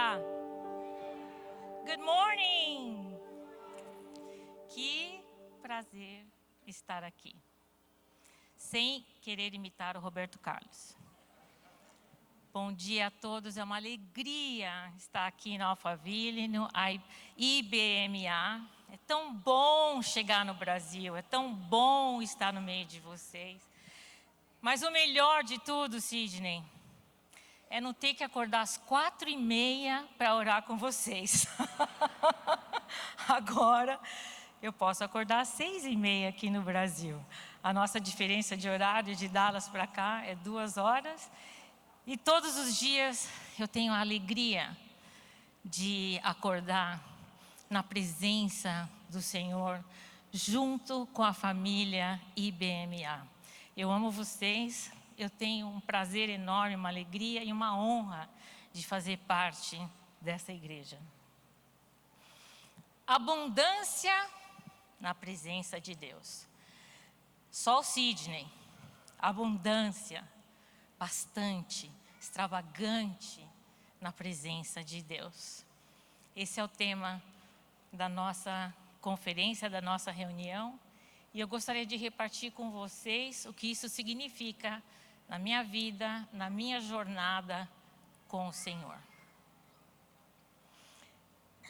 dia! Good morning! Que prazer estar aqui. Sem querer imitar o Roberto Carlos. Bom dia a todos, é uma alegria estar aqui na Alphaville, no IBMA. É tão bom chegar no Brasil, é tão bom estar no meio de vocês. Mas o melhor de tudo, Sidney, é não ter que acordar às 4h30 para orar com vocês. Agora, eu posso acordar às 6h30 aqui no Brasil. A nossa diferença de horário de Dallas para cá é 2 horas. E todos os dias eu tenho a alegria de acordar na presença do Senhor, junto com a família IBMA. Eu amo vocês, eu tenho um prazer enorme, uma alegria e uma honra de fazer parte dessa igreja. Abundância na presença de Deus. Só o Sidney, abundância, bastante, extravagante na presença de Deus. Esse é o tema da nossa conferência, da nossa reunião. E eu gostaria de repartir com vocês o que isso significa na minha vida, na minha jornada com o Senhor.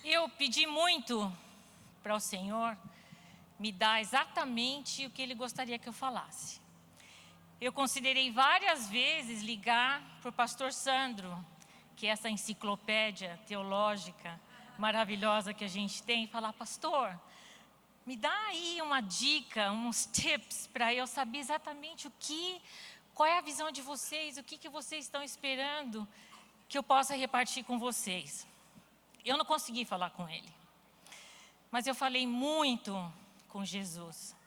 Eu pedi muito para o Senhor me dar exatamente o que Ele gostaria que eu falasse. Eu considerei várias vezes ligar para o pastor Sandro, que é essa enciclopédia teológica maravilhosa que a gente tem, e falar: pastor, me dá aí uma dica, uns tips para eu saber exatamente qual é a visão de vocês, o que vocês estão esperando que eu possa repartir com vocês. Eu não consegui falar com ele, mas eu falei muito com Jesus.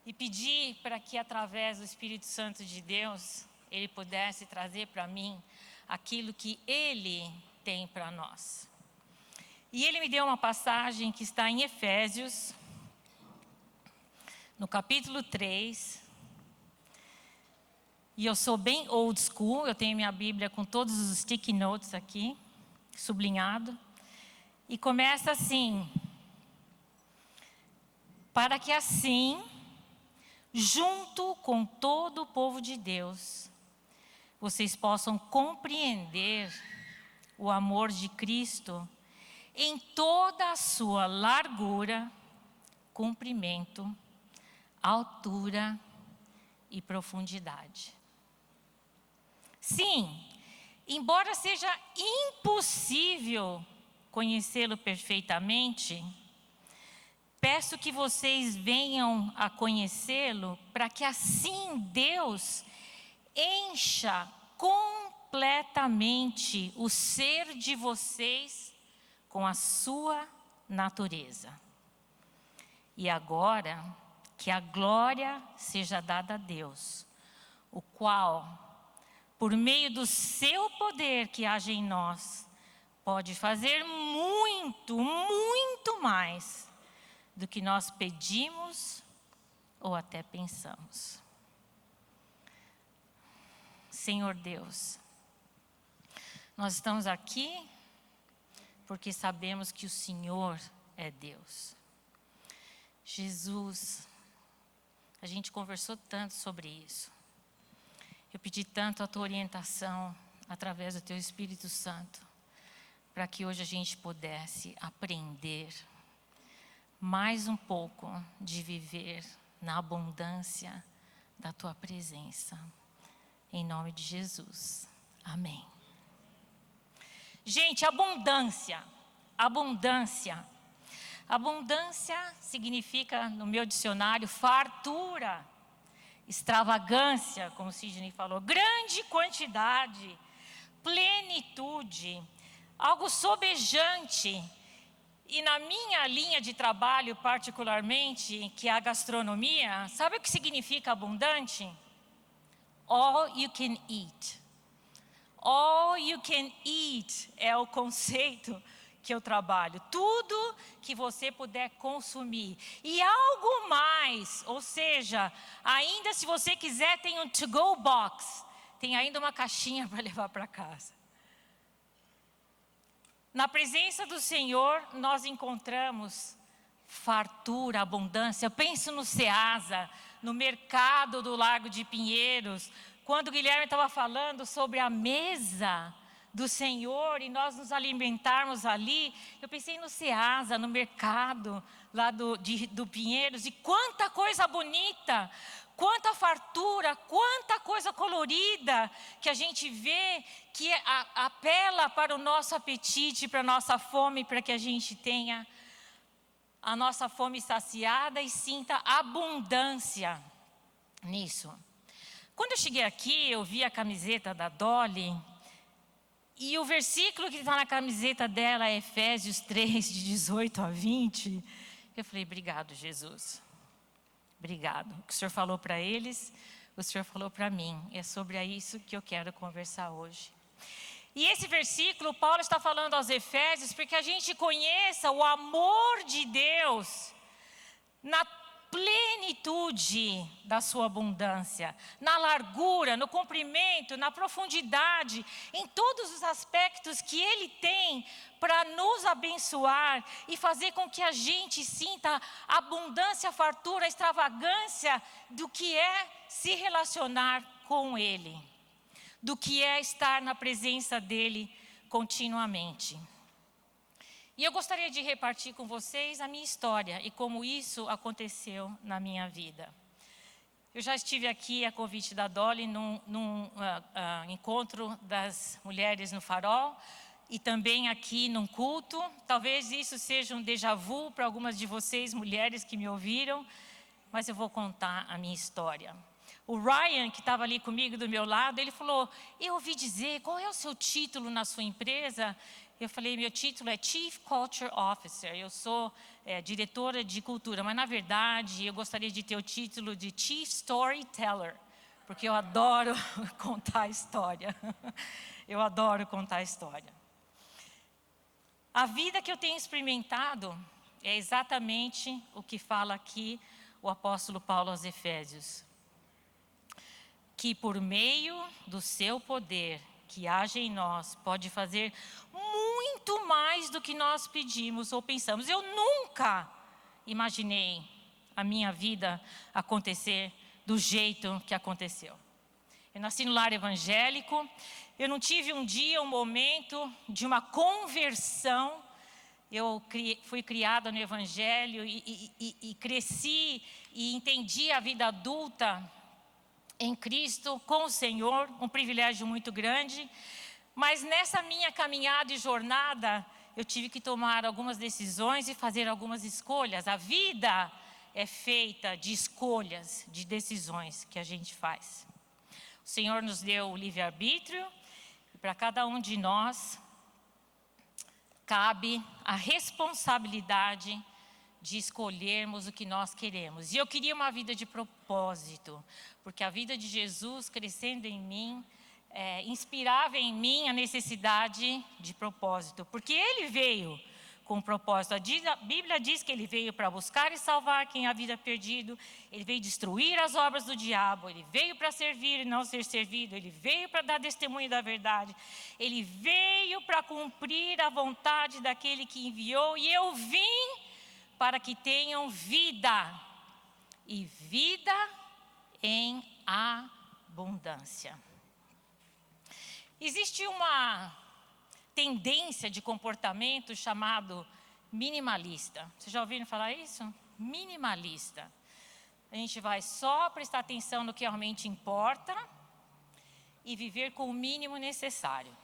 E pedi para que, através do Espírito Santo de Deus, Ele pudesse trazer para mim aquilo que Ele tem para nós. E Ele me deu uma passagem que está em Efésios, no capítulo 3. E eu sou bem old school, eu tenho minha Bíblia com todos os sticky notes aqui, sublinhado. E começa assim: para que assim, junto com todo o povo de Deus, vocês possam compreender o amor de Cristo em toda a sua largura, comprimento, altura e profundidade. Sim, embora seja impossível conhecê-lo perfeitamente, peço que vocês venham a conhecê-lo para que assim Deus encha completamente o ser de vocês com a sua natureza. E agora, que a glória seja dada a Deus, o qual, por meio do seu poder que age em nós, pode fazer muito, muito mais do que nós pedimos ou até pensamos. Senhor Deus, nós estamos aqui porque sabemos que o Senhor é Deus. Jesus, a gente conversou tanto sobre isso. Eu pedi tanto a tua orientação através do teu Espírito Santo, para que hoje a gente pudesse aprender mais um pouco de viver na abundância da tua presença. Em nome de Jesus. Amém. Gente, abundância. Abundância. Abundância significa, no meu dicionário, fartura, extravagância, como o Sidney falou, grande quantidade, plenitude, algo sobejante. E na minha linha de trabalho, particularmente, que é a gastronomia, sabe o que significa abundante? All you can eat. All you can eat é o conceito que eu trabalho. Tudo que você puder consumir. E algo mais, ou seja, ainda se você quiser, tem um to-go box. Tem ainda uma caixinha para levar para casa. Na presença do Senhor, nós encontramos fartura, abundância. Eu penso no Ceasa, no mercado do Largo de Pinheiros, quando o Guilherme estava falando sobre a mesa do Senhor e nós nos alimentarmos ali, eu pensei no Ceasa, no mercado lá do Pinheiros, e quanta coisa bonita, quanta fartura, quanta coisa colorida que a gente vê, que apela para o nosso apetite, para a nossa fome, para que a gente tenha a nossa fome saciada e sinta abundância nisso. Quando eu cheguei aqui, eu vi a camiseta da Dolly, e o versículo que está na camiseta dela é Efésios 3, de 18 a 20. Eu falei, obrigado, Jesus. Obrigado. O que o Senhor falou para eles, o Senhor falou para mim. É sobre isso que eu quero conversar hoje. E esse versículo, Paulo está falando aos Efésios, porque a gente conheça o amor de Deus na plenitude da sua abundância, na largura, no comprimento, na profundidade, em todos os aspectos que Ele tem para nos abençoar e fazer com que a gente sinta a abundância, a fartura, a extravagância do que é se relacionar com Ele, do que é estar na presença dEle continuamente. E eu gostaria de repartir com vocês a minha história e como isso aconteceu na minha vida. Eu já estive aqui a convite da Dolly num encontro das mulheres no Farol e também aqui num culto. Talvez isso seja um déjà vu para algumas de vocês, mulheres que me ouviram, mas eu vou contar a minha história. O Ryan, que estava ali comigo do meu lado, ele falou, eu ouvi dizer, qual é o seu título na sua empresa? Eu falei, meu título é Chief Culture Officer, eu sou diretora de cultura, mas na verdade eu gostaria de ter o título de Chief Storyteller, porque eu adoro contar história. Eu adoro contar história. A vida que eu tenho experimentado é exatamente o que fala aqui o apóstolo Paulo aos Efésios. Que por meio do seu poder que age em nós, pode fazer muito mais do que nós pedimos ou pensamos. Eu nunca imaginei a minha vida acontecer do jeito que aconteceu. Eu nasci no lar evangélico, eu não tive um dia, um momento de uma conversão. Eu fui criada no evangelho e cresci e entendi a vida adulta em Cristo, com o Senhor, um privilégio muito grande. Mas nessa minha caminhada e jornada, eu tive que tomar algumas decisões e fazer algumas escolhas. A vida é feita de escolhas, de decisões que a gente faz. O Senhor nos deu o livre-arbítrio, e para cada um de nós cabe a responsabilidade de escolhermos o que nós queremos. E eu queria uma vida de propósito, porque a vida de Jesus crescendo em mim, inspirava em mim a necessidade de propósito, porque Ele veio com propósito. A Bíblia diz que Ele veio para buscar e salvar quem havia perdido, Ele veio destruir as obras do diabo, Ele veio para servir e não ser servido, Ele veio para dar testemunho da verdade, Ele veio para cumprir a vontade daquele que enviou, e eu vim para que tenham vida, e vida em abundância. Existe uma tendência de comportamento chamado minimalista. Vocês já ouviram falar isso? Minimalista. A gente vai só prestar atenção no que realmente importa e viver com o mínimo necessário.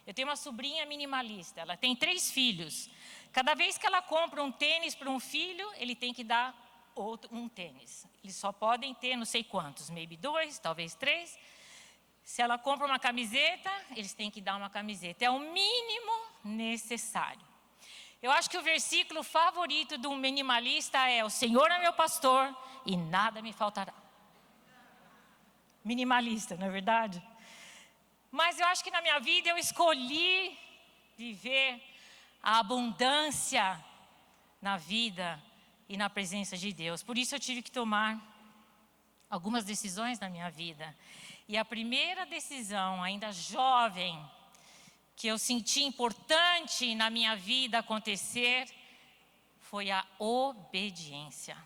Eu tenho uma sobrinha minimalista, ela tem 3 filhos. Cada vez que ela compra um tênis para um filho, ele tem que dar um tênis. Eles só podem ter não sei quantos, maybe 2, talvez 3. Se ela compra uma camiseta, eles têm que dar uma camiseta. É o mínimo necessário. Eu acho que o versículo favorito de um minimalista é: o Senhor é meu pastor e nada me faltará. Minimalista, não é verdade? Mas eu acho que na minha vida eu escolhi viver a abundância na vida e na presença de Deus. Por isso eu tive que tomar algumas decisões na minha vida. E a primeira decisão, ainda jovem, que eu senti importante na minha vida acontecer foi a obediência.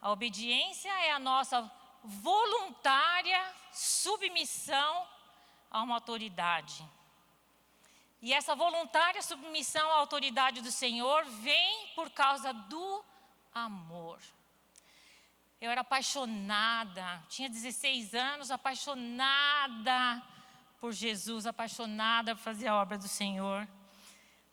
A obediência é a nossa voluntária submissão a uma autoridade. E essa voluntária submissão à autoridade do Senhor vem por causa do amor. Eu era apaixonada, tinha 16 anos, apaixonada por Jesus, apaixonada por fazer a obra do Senhor,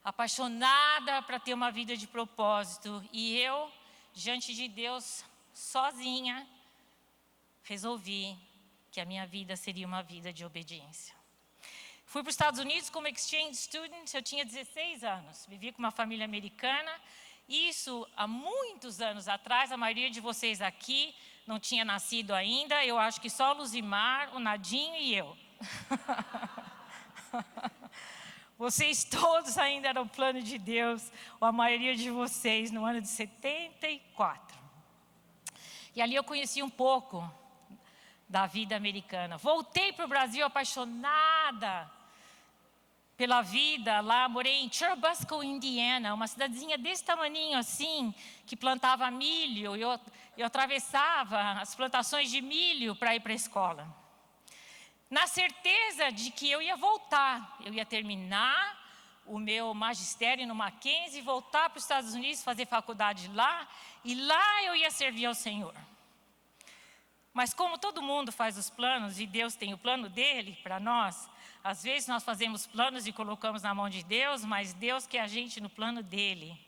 apaixonada para ter uma vida de propósito. E eu, diante de Deus, sozinha, resolvi que a minha vida seria uma vida de obediência. Fui para os Estados Unidos como exchange student, eu tinha 16 anos, vivi com uma família americana. Isso há muitos anos atrás, a maioria de vocês aqui não tinha nascido ainda, eu acho que só o Luzimar, o Nadinho e eu. Vocês todos ainda eram o plano de Deus, ou a maioria de vocês, no ano de 74. E ali eu conheci um pouco da vida americana. Voltei para o Brasil apaixonada pela vida lá, morei em Churubusco, Indiana, uma cidadezinha desse tamaninho assim, que plantava milho, eu atravessava as plantações de milho para ir para a escola. Na certeza de que eu ia voltar, eu ia terminar o meu magistério no Mackenzie, voltar para os Estados Unidos, fazer faculdade lá, e lá eu ia servir ao Senhor. Mas como todo mundo faz os planos, e Deus tem o plano dele para nós, às vezes nós fazemos planos e colocamos na mão de Deus, mas Deus quer a gente no plano dele.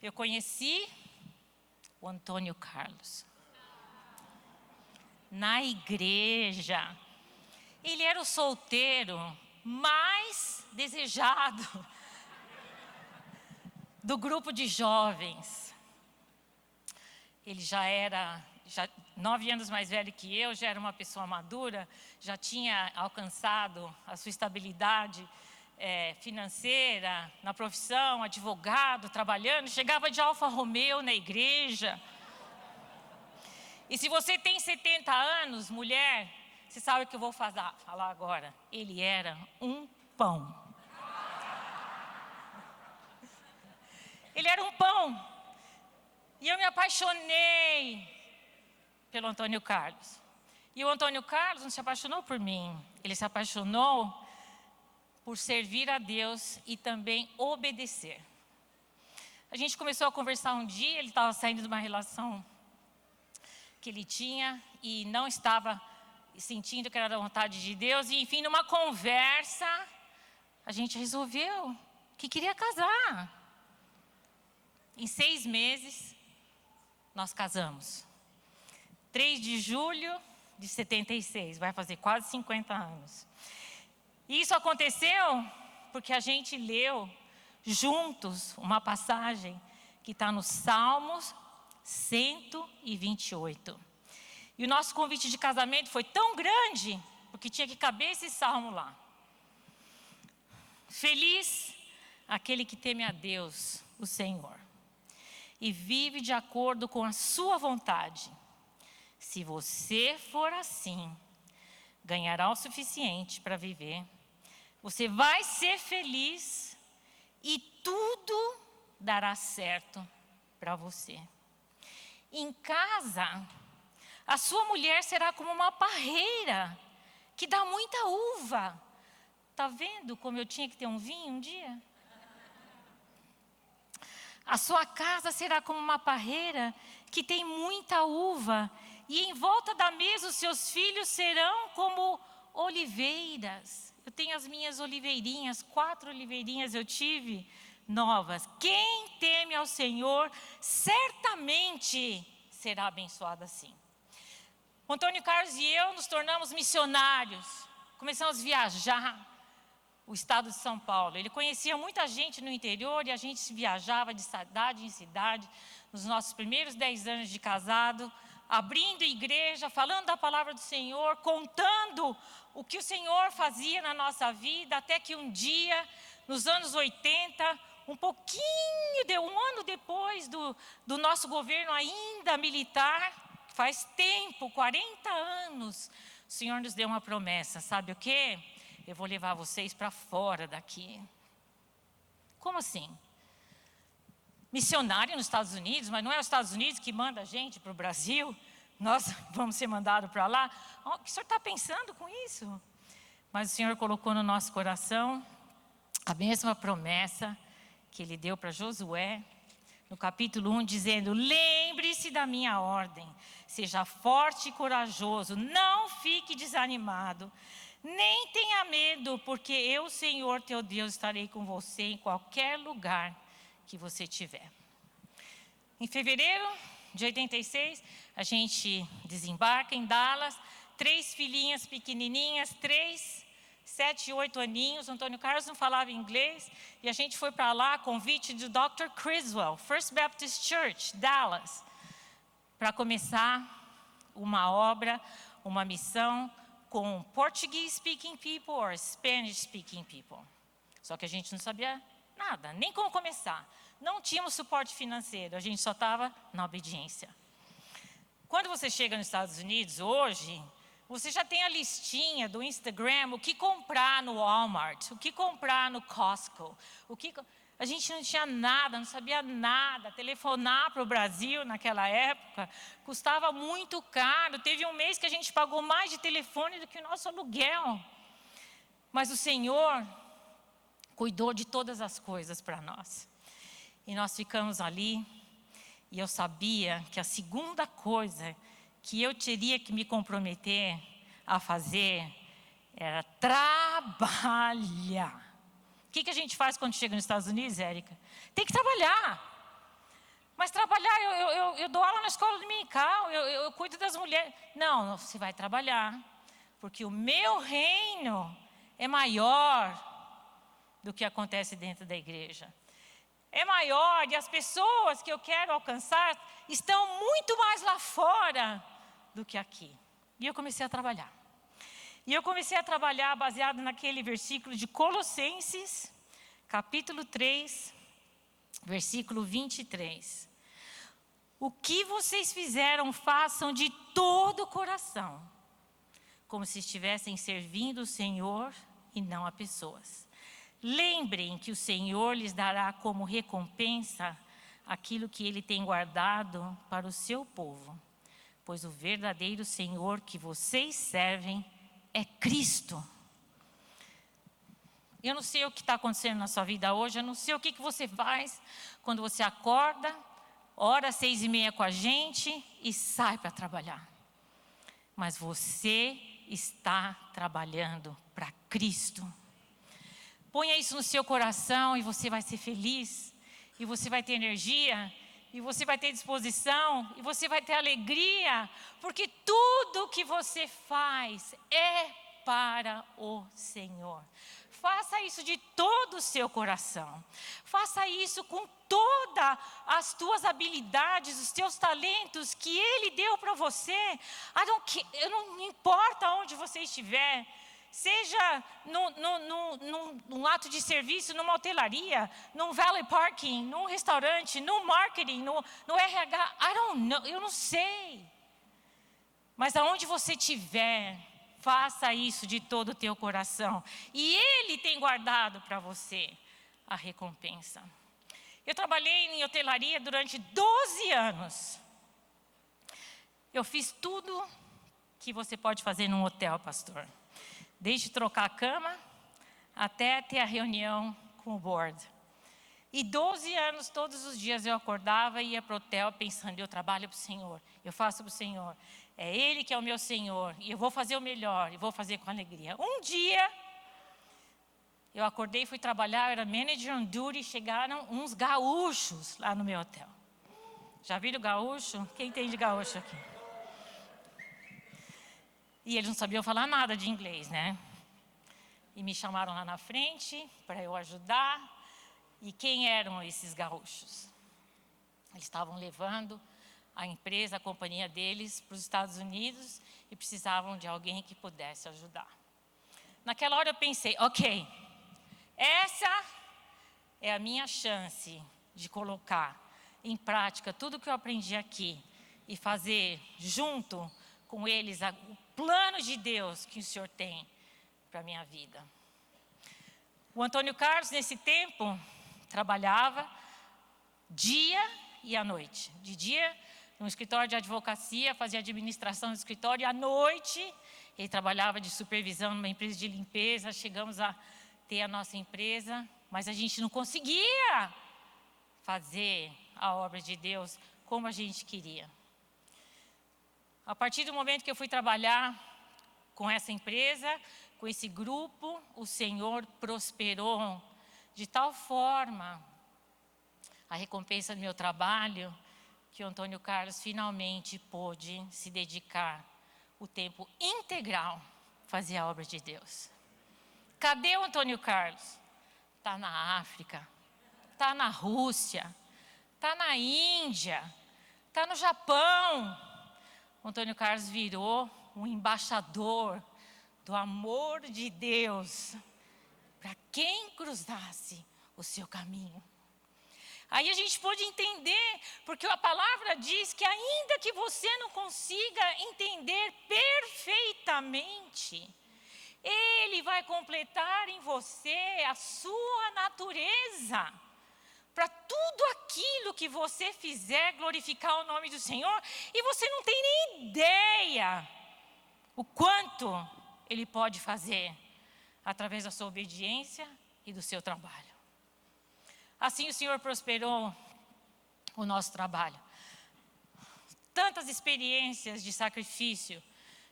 Eu conheci o Antônio Carlos na igreja. Ele era o solteiro mais desejado do grupo de jovens. Ele já era 9 anos mais velho que eu, já era uma pessoa madura, já tinha alcançado a sua estabilidade financeira, na profissão, advogado, trabalhando, chegava de Alfa Romeo na igreja. E se você tem 70 anos, mulher, você sabe o que eu vou falar agora. Ele era um pão. Ele era um pão. E eu me apaixonei pelo Antônio Carlos. E o Antônio Carlos não se apaixonou por mim. Ele se apaixonou por servir a Deus e também obedecer. A gente começou a conversar um dia, ele estava saindo de uma relação que ele tinha e não estava sentindo que era da vontade de Deus. E enfim, numa conversa, a gente resolveu que queria casar. Em 6 meses, nós casamos. 3 de julho de 76, vai fazer quase 50 anos. E isso aconteceu porque a gente leu juntos uma passagem que está no Salmos 128. E o nosso convite de casamento foi tão grande, porque tinha que caber esse salmo lá. Feliz aquele que teme a Deus, o Senhor, e vive de acordo com a sua vontade. Se você for assim, ganhará o suficiente para viver. Você vai ser feliz e tudo dará certo para você. Em casa, a sua mulher será como uma parreira que dá muita uva. Tá vendo como eu tinha que ter um vinho um dia? A sua casa será como uma parreira que tem muita uva, e em volta da mesa os seus filhos serão como oliveiras. Eu tenho as minhas oliveirinhas, 4 oliveirinhas eu tive novas. Quem teme ao Senhor certamente será abençoado assim. O Antônio Carlos e eu nos tornamos missionários, começamos a viajar o estado de São Paulo. Ele conhecia muita gente no interior e a gente viajava de cidade em cidade, nos nossos primeiros 10 anos de casado, abrindo igreja, falando da palavra do Senhor, contando o que o Senhor fazia na nossa vida, até que um dia, nos anos 80, um ano depois do nosso governo ainda militar, faz tempo, 40 anos, o Senhor nos deu uma promessa, sabe o quê? eu vou levar vocês para fora daqui. Como assim? Missionário nos Estados Unidos, mas não é os Estados Unidos que manda a gente para o Brasil? Nós vamos ser mandados para lá? O que o senhor está pensando com isso? Mas o Senhor colocou no nosso coração a mesma promessa que Ele deu para Josué, no capítulo 1, dizendo: lembre-se da minha ordem, seja forte e corajoso, não fique desanimado, nem tenha medo, porque eu, Senhor teu Deus, estarei com você em qualquer lugar que você estiver. Em fevereiro de 86, a gente desembarca em Dallas, 3 filhinhas pequenininhas, 3, 7 e 8 aninhos. O Antônio Carlos não falava inglês, e a gente foi para lá a convite do Dr. Criswell, First Baptist Church, Dallas, para começar uma obra, uma missão com Portuguese speaking people or Spanish speaking people. Só que a gente não sabia nada, nem como começar. Não tínhamos suporte financeiro, a gente só estava na obediência. Quando você chega nos Estados Unidos hoje, você já tem a listinha do Instagram, o que comprar no Walmart, o que comprar no Costco. A gente não tinha nada, não sabia nada. Telefonar para o Brasil naquela época custava muito caro. Teve um mês que a gente pagou mais de telefone do que o nosso aluguel. Mas o Senhor cuidou de todas as coisas para nós. E nós ficamos ali, e eu sabia que a segunda coisa que eu teria que me comprometer a fazer era trabalhar. O que a gente faz quando chega nos Estados Unidos, Érica? Tem que trabalhar. Mas trabalhar, eu dou aula na escola dominical, eu cuido das mulheres. Não, você vai trabalhar, porque o meu reino é maior do que acontece dentro da igreja. É maior, e as pessoas que eu quero alcançar estão muito mais lá fora do que aqui. E eu comecei a trabalhar. E eu comecei a trabalhar baseado naquele versículo de Colossenses, capítulo 3, versículo 23. O que vocês fizeram, façam de todo o coração, como se estivessem servindo o Senhor e não a pessoas. Lembrem que o Senhor lhes dará como recompensa aquilo que Ele tem guardado para o seu povo, pois o verdadeiro Senhor que vocês servem é Cristo. Eu não sei o que está acontecendo na sua vida hoje, eu não sei o que você faz quando você acorda, ora às 6:30 com a gente e sai para trabalhar. Mas você está trabalhando para Cristo. Ponha isso no seu coração e você vai ser feliz, e você vai ter energia, e você vai ter disposição, e você vai ter alegria, porque tudo que você faz é para o Senhor. Faça isso de todo o seu coração. Faça isso com todas as tuas habilidades, os teus talentos que Ele deu para você. Não importa onde você estiver. Seja num ato de serviço, numa hotelaria, num valet parking, num restaurante, no marketing, no RH, eu não sei. Mas aonde você estiver, faça isso de todo o teu coração. E Ele tem guardado para você a recompensa. Eu trabalhei em hotelaria durante 12 anos. Eu fiz tudo que você pode fazer num hotel, pastor. Desde trocar a cama até ter a reunião com o board. E 12 anos, todos os dias eu acordava e ia para o hotel pensando: eu trabalho para o Senhor, eu faço para o Senhor. É Ele que é o meu Senhor, e eu vou fazer o melhor, e vou fazer com alegria. Um dia, eu acordei e fui trabalhar, eu era manager on duty, chegaram uns gaúchos lá no meu hotel. Já viram gaúcho? Quem tem de gaúcho aqui? E eles não sabiam falar nada de inglês, né? E me chamaram lá na frente para eu ajudar. E quem eram esses gaúchos? Eles estavam levando a empresa, a companhia deles para os Estados Unidos e precisavam de alguém que pudesse ajudar. Naquela hora eu pensei: ok, essa é a minha chance de colocar em prática tudo que eu aprendi aqui e fazer junto com eles o plano de Deus que o Senhor tem para a minha vida. O Antônio Carlos, nesse tempo, trabalhava dia e à noite. De dia, no escritório de advocacia, fazia administração do escritório, e à noite, ele trabalhava de supervisão numa empresa de limpeza. Chegamos a ter a nossa empresa, mas a gente não conseguia fazer a obra de Deus como a gente queria. A partir do momento que eu fui trabalhar com essa empresa, com esse grupo, o Senhor prosperou de tal forma a recompensa do meu trabalho, que o Antônio Carlos finalmente pôde se dedicar o tempo integral a fazer a obra de Deus. Cadê o Antônio Carlos? Está na África, está na Rússia, está na Índia, está no Japão. O Antônio Carlos virou um embaixador do amor de Deus para quem cruzasse o seu caminho. Aí a gente pôde entender, porque a palavra diz que ainda que você não consiga entender perfeitamente, Ele vai completar em você a sua natureza, para tudo aquilo que você fizer glorificar o nome do Senhor, e você não tem nem ideia o quanto Ele pode fazer através da sua obediência e do seu trabalho. Assim o Senhor prosperou o nosso trabalho. Tantas experiências de sacrifício,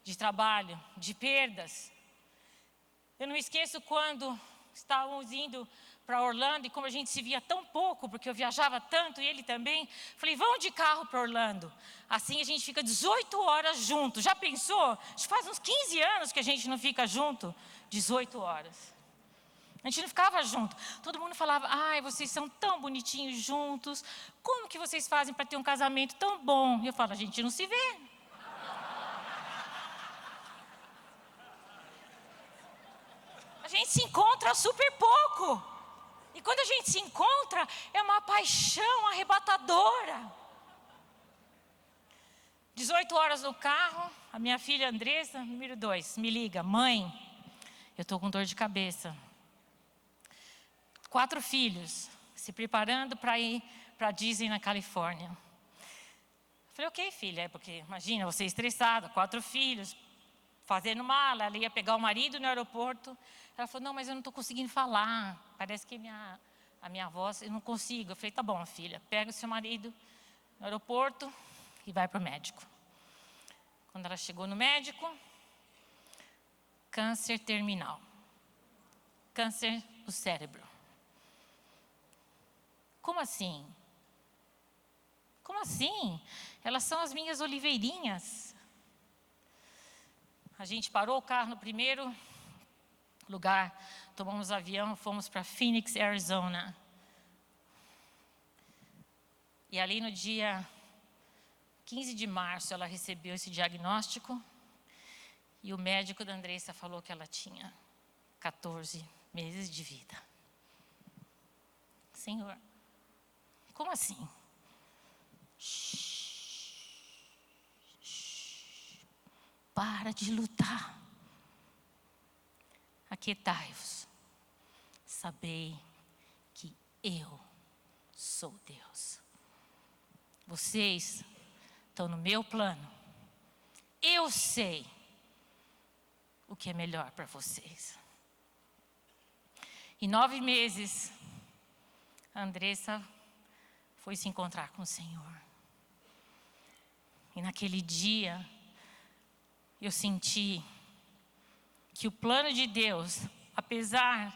de trabalho, de perdas. Eu não esqueço quando estávamos indo para Orlando, e como a gente se via tão pouco, porque eu viajava tanto e ele também, falei, vamos de carro para Orlando. Assim a gente fica 18 horas junto. Já pensou? Faz uns 15 anos que a gente não fica junto, 18 horas. A gente não ficava junto. Todo mundo falava, ai, vocês são tão bonitinhos juntos. Como que vocês fazem para ter um casamento tão bom? E eu falo, a gente não se vê. A gente se encontra super pouco. E quando a gente se encontra, é uma paixão arrebatadora. 18 horas no carro, a minha filha Andressa, número 2, me liga, mãe, eu estou com dor de cabeça. 4 filhos, se preparando para ir para Disney na Califórnia. Eu falei, ok, filha, porque imagina, você estressada, 4 filhos, fazendo mala, ela ia pegar o marido no aeroporto. Ela falou, não, mas eu não estou conseguindo falar, parece que a minha voz, eu não consigo. Eu falei, tá bom, filha, pega o seu marido no aeroporto e vai para o médico. Quando ela chegou no médico, câncer terminal, câncer do cérebro. Como assim? Como assim? Elas são as minhas oliveirinhas. A gente parou o carro no primeiro lugar, tomamos avião, fomos para Phoenix, Arizona. E ali no dia 15 de março ela recebeu esse diagnóstico, e o médico da Andressa falou que ela tinha 14 meses de vida. Senhor, como assim? Para de lutar. Aquietai-vos. Sabei que eu sou Deus. Vocês estão no meu plano. Eu sei o que é melhor para vocês. Em 9 meses, a Andressa foi se encontrar com o Senhor. E naquele dia, eu senti que o plano de Deus, apesar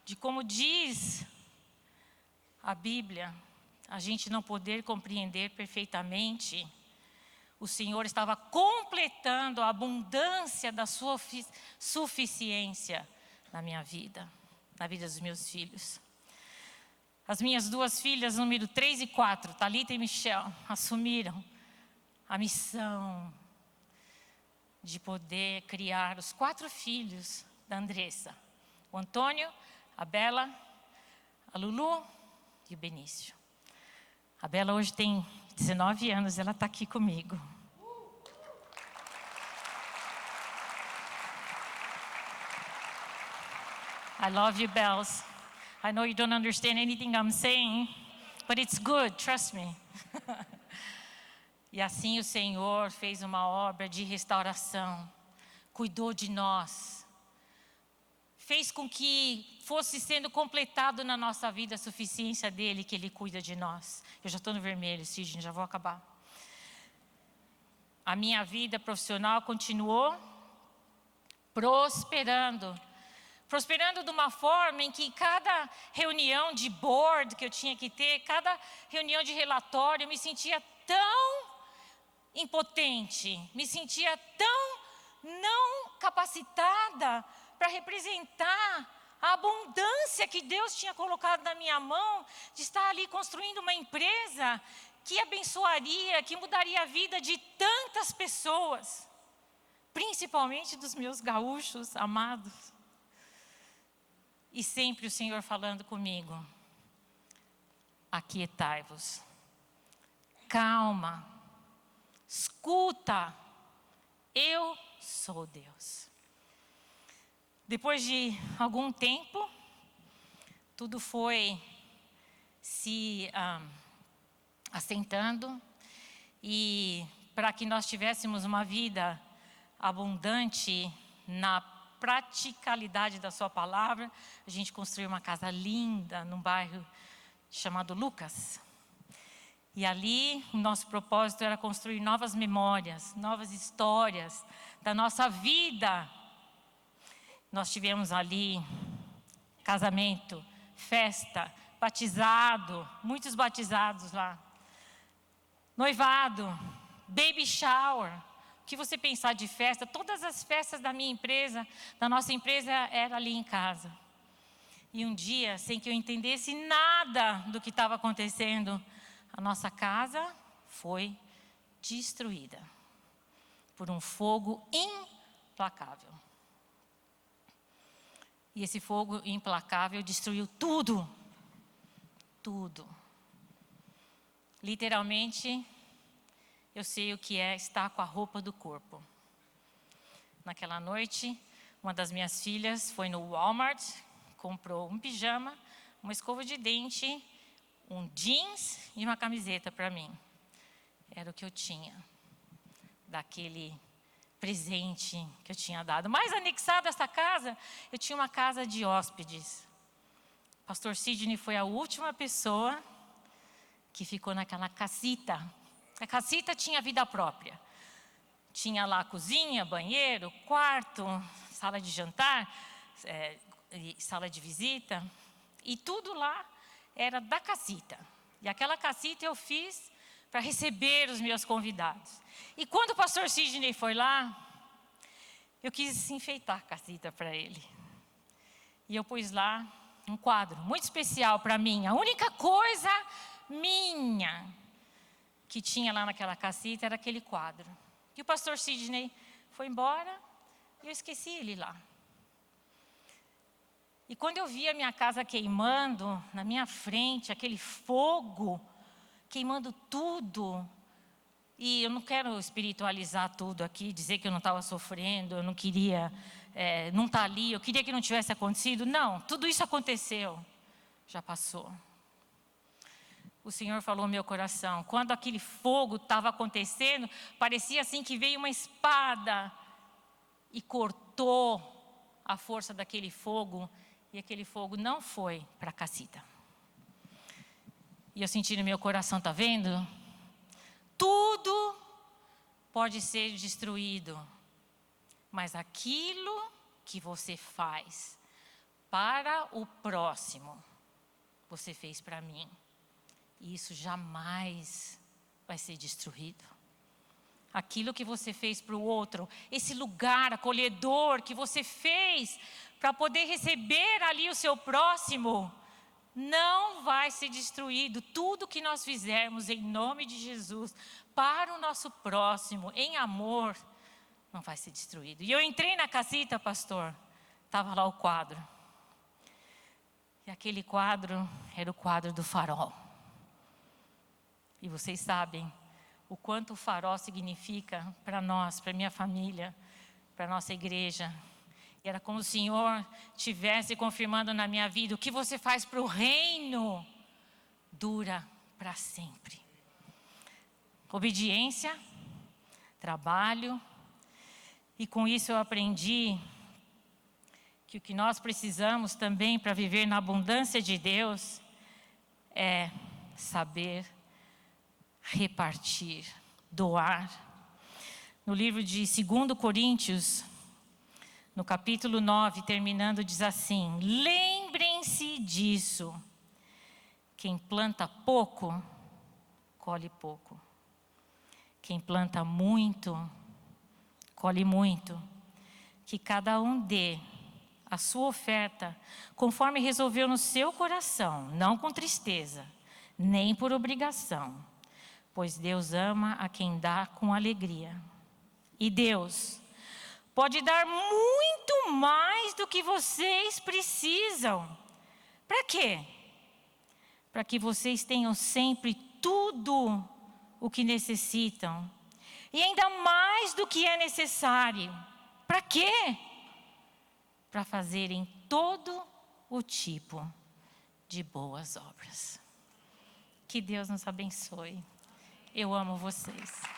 de, como diz a Bíblia, a gente não poder compreender perfeitamente, o Senhor estava completando a abundância da sua suficiência na minha vida, na vida dos meus filhos. As minhas 2 filhas, número 3 e 4, Thalita e Michelle, assumiram a missão de poder criar os 4 filhos da Andressa. O Antônio, a Bela, a Lulu e o Benício. A Bela hoje tem 19 anos, ela está aqui comigo. I love you, Bells. I know you don't understand anything I'm saying, but it's good, trust me. E assim o Senhor fez uma obra de restauração, cuidou de nós, fez com que fosse sendo completado na nossa vida a suficiência dEle, que Ele cuida de nós. Eu já estou no vermelho, Sidney, já vou acabar. A minha vida profissional continuou prosperando de uma forma em que cada reunião de board que eu tinha que ter, cada reunião de relatório, eu me sentia tão impotente, me sentia tão não capacitada para representar a abundância que Deus tinha colocado na minha mão, de estar ali construindo uma empresa que abençoaria, que mudaria a vida de tantas pessoas, principalmente dos meus gaúchos amados. E sempre o Senhor falando comigo: aquietai-vos, calma, escuta, eu sou Deus. Depois de algum tempo, tudo foi se assentando, e para que nós tivéssemos uma vida abundante na praticalidade da sua palavra, a gente construiu uma casa linda num bairro chamado Lucas. E ali o nosso propósito era construir novas memórias, novas histórias da nossa vida. Nós tivemos ali casamento, festa, batizado, muitos batizados lá, noivado, baby shower. O que você pensar de festa, todas as festas da minha empresa, da nossa empresa, era ali em casa. E um dia, sem que eu entendesse nada do que estava acontecendo, a nossa casa foi destruída por um fogo implacável. E esse fogo implacável destruiu tudo. Tudo. Literalmente, eu sei o que é estar com a roupa do corpo. Naquela noite, uma das minhas filhas foi no Walmart, comprou um pijama, uma escova de dente, um jeans e uma camiseta para mim. Era o que eu tinha daquele presente que eu tinha dado. Mais anexado a essa casa, eu tinha uma casa de hóspedes. Pastor Sidney foi a última pessoa que ficou naquela casita. A casita tinha vida própria. Tinha lá cozinha, banheiro, quarto, sala de jantar, sala de visita. E tudo lá era da casita. E aquela casita eu fiz para receber os meus convidados. E quando o pastor Sidney foi lá, eu quis enfeitar a casita para ele. E eu pus lá um quadro muito especial para mim. A única coisa minha que tinha lá naquela casita era aquele quadro. E o pastor Sidney foi embora e eu esqueci ele lá. E quando eu vi a minha casa queimando na minha frente, aquele fogo queimando tudo, e eu não quero espiritualizar tudo aqui, dizer que eu não estava sofrendo, eu não queria não estar ali, eu queria que não tivesse acontecido. Não, tudo isso aconteceu, já passou. O Senhor falou no meu coração, quando aquele fogo estava acontecendo, parecia assim que veio uma espada e cortou a força daquele fogo, e aquele fogo não foi para a casita. E eu senti no meu coração, está vendo? Tudo pode ser destruído, mas aquilo que você faz para o próximo, você fez para mim. E isso jamais vai ser destruído. Aquilo que você fez para o outro, esse lugar acolhedor que você fez para poder receber ali o seu próximo, não vai ser destruído. Tudo que nós fizermos em nome de Jesus, para o nosso próximo, em amor, não vai ser destruído. E eu entrei na casita, pastor, estava lá o quadro. E aquele quadro era o quadro do farol. E vocês sabem o quanto o farol significa para nós, para minha família, para nossa igreja. Era como o Senhor estivesse confirmando na minha vida: o que você faz para o reino dura para sempre. Obediência, trabalho, e com isso eu aprendi que o que nós precisamos também para viver na abundância de Deus é saber repartir, doar. No livro de 2 Coríntios, no capítulo 9, terminando, diz assim: lembrem-se disso, quem planta pouco, colhe pouco. Quem planta muito, colhe muito. Que cada um dê a sua oferta conforme resolveu no seu coração, não com tristeza, nem por obrigação, pois Deus ama a quem dá com alegria. E Deus pode dar muito mais do que vocês precisam. Para quê? Para que vocês tenham sempre tudo o que necessitam. E ainda mais do que é necessário. Para quê? Para fazerem todo o tipo de boas obras. Que Deus nos abençoe. Eu amo vocês.